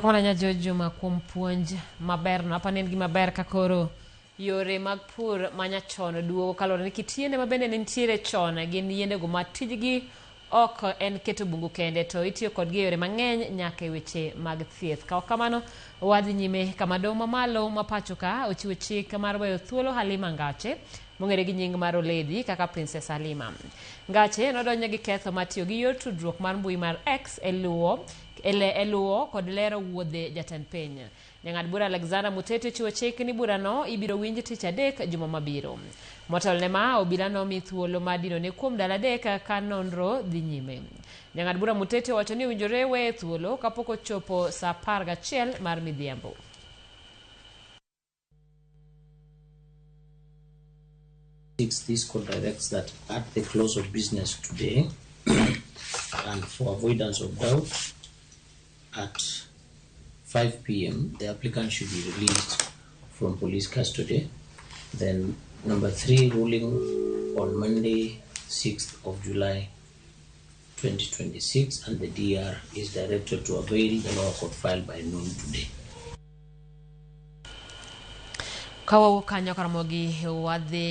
Kona nya jojuma kuom puonj maber no apa nen gi maber ka koro yore mag pur manya chon duogo kalore ni kit yiende mabende nitiere chon gin yiende go ma tijgi ok en keto bungu kende to itiyo kodgi yore mang'eny nyaka e weche mag thieth. Ka kamano wadhi nyime kama domo mamalo ma pacho ka ochiwo chik mar weyo thuolo Halima Ngache mong'ere gi nying mar Oledi kaka Princess Halima. Ngache nodonjo gi ketho matiyo gi yor tudruok mar mbui mar X eluwo kod lero wuodhe jatend piny. Jang'ad bura Alexander Mutete chiwo chik ni burano ibiro winj tich adek juma mabiro. Motelo ne ma obila nomi thuolo madino ne kuom dala adek ka nonro dhi nyime. Jang'ad bura Mutete wacho ni owinjore weye thuolo kapok ochopo saa 11 mar midhiambo. This code directs that at the close of business today and for avoidance of doubt at 5 p.m. the applicant should be released from police custody. Then number 3, ruling on Monday 6th of July 2026, and the DR is directed to avail the lower court file by noon today. Kawa kanyo karamogi wadhi